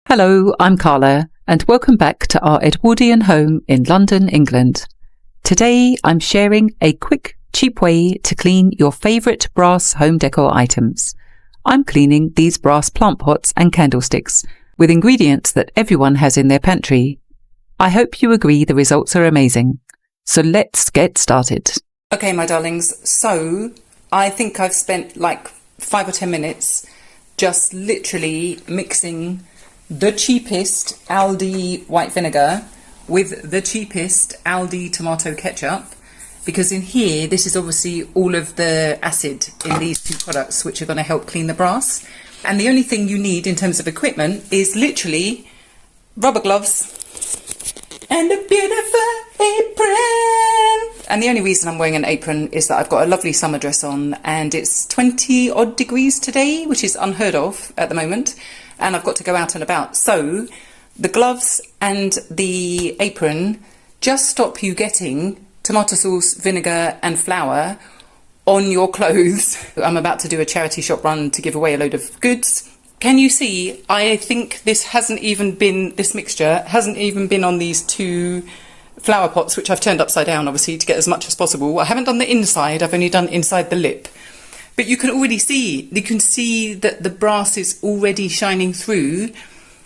Hello, I'm Carla, and welcome back to our Edwardian home in London, England. Today, I'm sharing a quick, cheap way to clean your favourite brass home decor items. I'm cleaning these brass plant pots and candlesticks with ingredients that everyone has in their pantry. I hope you agree the results are amazing. So let's get started. Okay, my darlings, so I think I've spent like 5 or 10 minutes just literally mixing the cheapest Aldi white vinegar with the cheapest Aldi tomato ketchup, because in here this is obviously all of the acid in these two products which are going to help clean the brass. And the only thing you need in terms of equipment is literally rubber gloves and a beautiful apron. And the only reason I'm wearing an apron is that I've got a lovely summer dress on and it's 20 odd degrees today, which is unheard of at the moment. And I've got to go out and about. So the gloves and the apron just stop you getting tomato sauce, vinegar and flour on your clothes. I'm about to do a charity shop run to give away a load of goods. Can you see, I think this mixture hasn't even been on these two flower pots, which I've turned upside down obviously to get as much as possible. I haven't done the inside, I've only done inside the lip. But you can already see, that the brass is already shining through.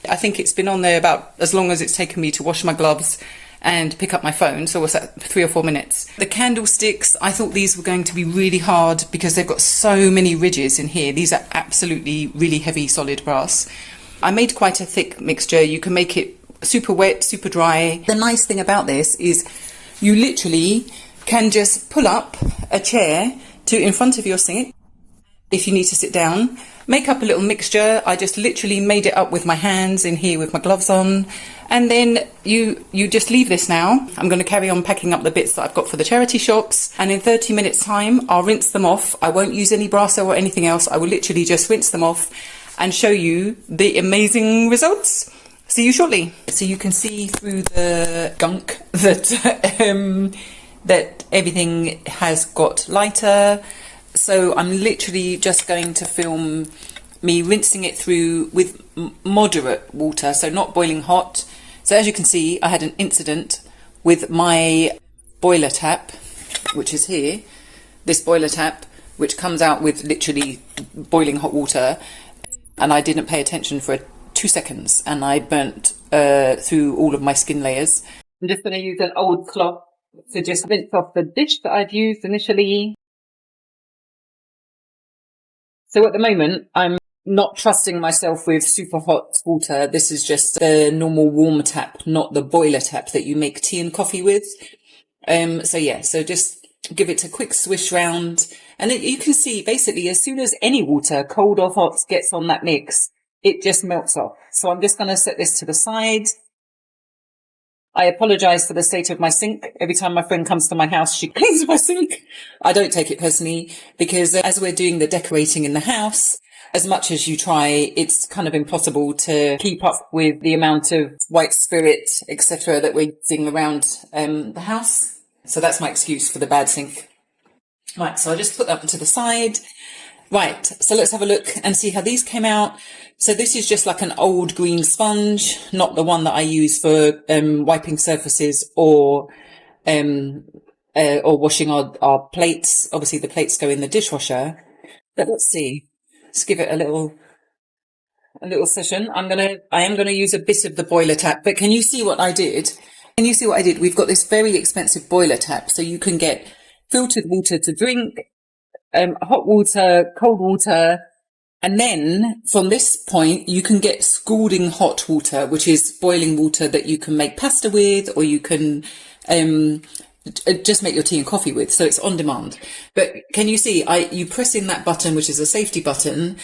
I think it's been on there about as long as it's taken me to wash my gloves and pick up my phone. So what's that, 3 or 4 minutes? The candlesticks, I thought these were going to be really hard because they've got so many ridges in here. These are absolutely really heavy, solid brass. I made quite a thick mixture. You can make it super wet, super dry. The nice thing about this is you literally can just pull up a chair to in front of your sink. If you need to sit down, make up a little mixture. I just literally made it up with my hands in here with my gloves on. And then you just leave this now. I'm going to carry on packing up the bits that I've got for the charity shops. And in 30 minutes time, I'll rinse them off. I won't use any Brasso or anything else. I will literally just rinse them off and show you the amazing results. See you shortly. So you can see through the gunk that, that everything has got lighter. So I'm literally just going to film me rinsing it through with moderate water, so not boiling hot. So as you can see, I had an incident with my boiler tap, which is here, this boiler tap, which comes out with literally boiling hot water, and I didn't pay attention for 2 seconds, and I burnt through all of my skin layers. I'm just going to use an old cloth to just rinse off the dish that I'd used initially. So at the moment, I'm not trusting myself with super hot water. This is just the normal warm tap, not the boiler tap that you make tea and coffee with. So just give it a quick swish round. And then you can see basically as soon as any water, cold or hot, gets on that mix, it just melts off. So I'm just going to set this to the side. I apologise for the state of my sink. Every time my friend comes to my house, she cleans my sink. I don't take it personally because as we're doing the decorating in the house, as much as you try, it's kind of impossible to keep up with the amount of white spirit, etc. that we're using around the house. So that's my excuse for the bad sink. Right, so I'll just put that to the side. Right, so let's have a look and see how these came out. So this is just like an old green sponge, not the one that I use for wiping surfaces or washing our plates. Obviously the plates go in the dishwasher. But let's see. Let's give it a little session. I am gonna use a bit of the boiler tap, but can you see what I did? Can you see what I did? We've got this very expensive boiler tap, so you can get filtered water to drink, hot water, cold water, and then from this point you can get scalding hot water, which is boiling water that you can make pasta with, or you can just make your tea and coffee with. So it's on demand. But can you see, you press in that button, which is a safety button,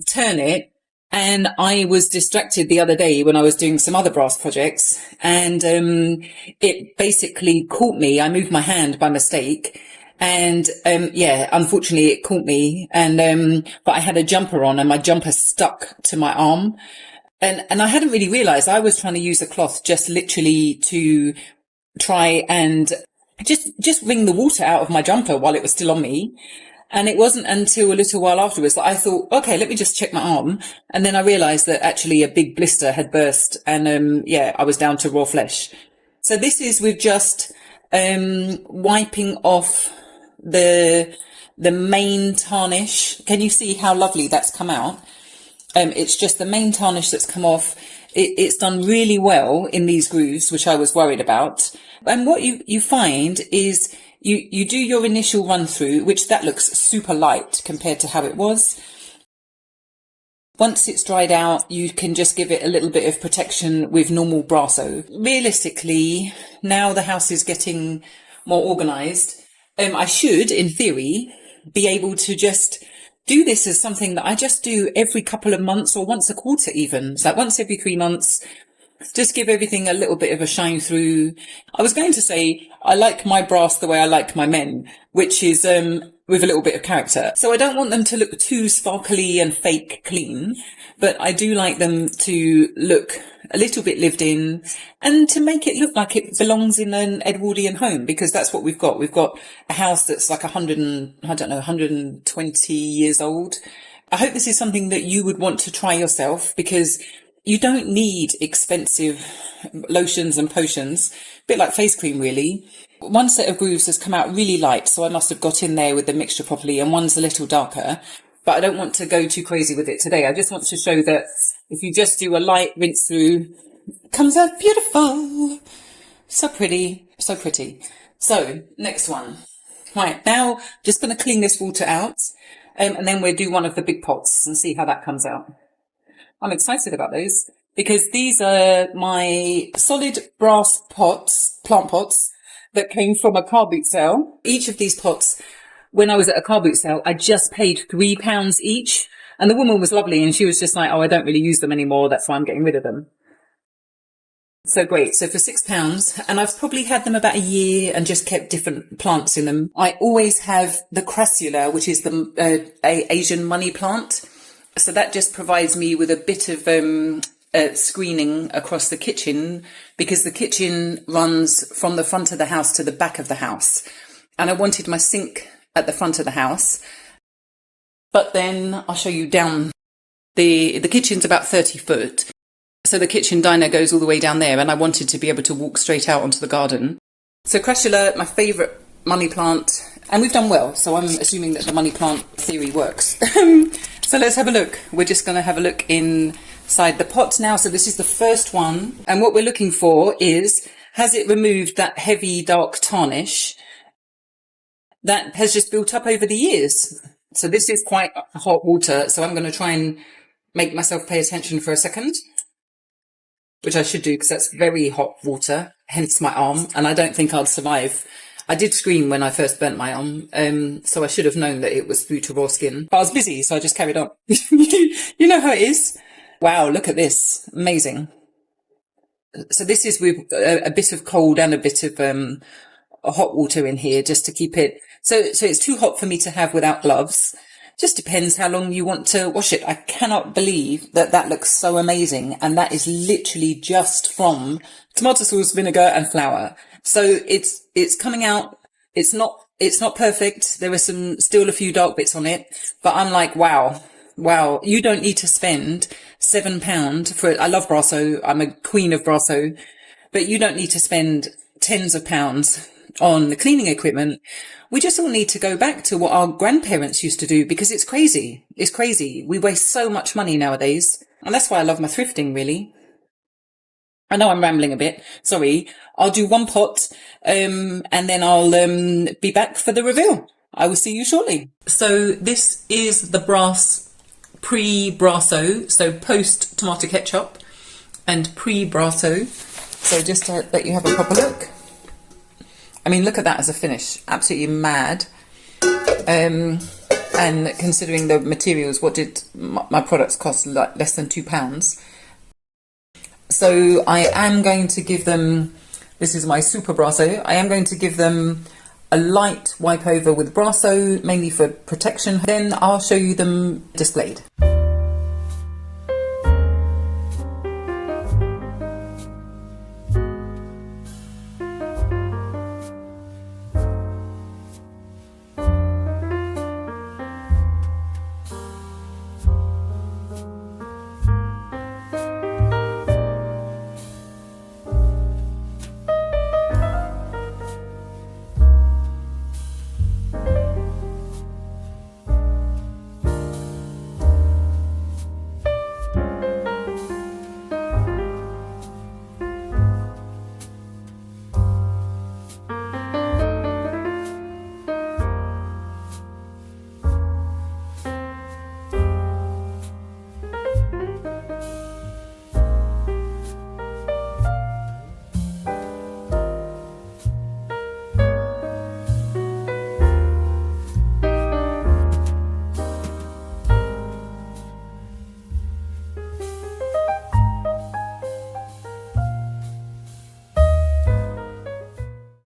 turn it, and I was distracted the other day when I was doing some other brass projects, and it basically caught me. I moved my hand by mistake. And unfortunately it caught me, and but I had a jumper on and my jumper stuck to my arm, and I hadn't really realized I was trying to use a cloth just literally to try and just wring the water out of my jumper while it was still on me. And it wasn't until a little while afterwards that I thought, okay, let me just check my arm. And then I realized that actually a big blister had burst, and yeah, I was down to raw flesh. So this is with just wiping off the main tarnish. Can you see how lovely that's come out? It's just the main tarnish that's come off. It's done really well in these grooves, which I was worried about. And what you find is you do your initial run through, which that looks super light compared to how it was. Once it's dried out, you can just give it a little bit of protection with normal Brasso. Realistically, now the house is getting more organised, I should, in theory, be able to just do this as something that I just do every couple of months or once a quarter even. It's like once every 3 months, just give everything a little bit of a shine through. I was going to say, I like my brass the way I like my men, which is with a little bit of character. So I don't want them to look too sparkly and fake clean, but I do like them to look a little bit lived in and to make it look like it belongs in an Edwardian home, because that's what we've got. We've got a house that's like 120 years old. I hope this is something that you would want to try yourself, because you don't need expensive lotions and potions, a bit like face cream really. One set of grooves has come out really light, so I must have got in there with the mixture properly, and one's a little darker, but I don't want to go too crazy with it today. I just want to show that if you just do a light rinse through, it comes out beautiful. So pretty, so pretty. So, next one. Right, now just going to clean this water out, and then we'll do one of the big pots and see how that comes out. I'm excited about those because these are my solid brass pots, plant pots, that came from a car boot sale. Each of these pots, when I was at a car boot sale, I just paid £3 each. And the woman was lovely, and she was just like, oh, I don't really use them anymore, that's why I'm getting rid of them. So great. So for £6, and I've probably had them about a year and just kept different plants in them. I always have the crassula, which is the Asian money plant. So that just provides me with a bit of screening across the kitchen, because the kitchen runs from the front of the house to the back of the house. And I wanted my sink at the front of the house. But then I'll show you down. The kitchen's about 30 foot. So the kitchen diner goes all the way down there, and I wanted to be able to walk straight out onto the garden. So crassula, my favourite money plant, and we've done well. So I'm assuming that the money plant theory works. So let's have a look. We're just going to have a look inside the pot now. So this is the first one. And what we're looking for is, has it removed that heavy dark tarnish that has just built up over the years? So this is quite hot water. So I'm going to try and make myself pay attention for a second, which I should do because that's very hot water, hence my arm. And I don't think I'd survive. I did scream when I first burnt my arm, so I should have known that it was through to raw skin. But I was busy, so I just carried on. You know how it is. Wow, look at this. Amazing. So this is with a bit of cold and a bit of hot water in here just to keep it. So it's too hot for me to have without gloves. Just depends how long you want to wash it. I cannot believe that that looks so amazing. And that is literally just from tomato sauce, vinegar and flour. So it's coming out. It's not perfect. There are still a few dark bits on it, but I'm like, wow, you don't need to spend £7 for it. I love Brasso. I'm a queen of Brasso, but you don't need to spend tens of pounds on the cleaning equipment. We just all need to go back to what our grandparents used to do, because it's crazy. It's crazy. We waste so much money nowadays. And that's why I love my thrifting, really. I know I'm rambling a bit. Sorry. I'll do one pot, and then I'll be back for the reveal. I will see you shortly. So this is the brass pre-Brasso, so post tomato ketchup and pre-Brasso. So just to let you have a proper look. I mean, look at that as a finish. Absolutely mad. And considering the materials, what did my products cost? Like less than £2. So I am going to give them, this is my super Brasso, I am going to give them a light wipe over with Brasso, mainly for protection. Then I'll show you them displayed.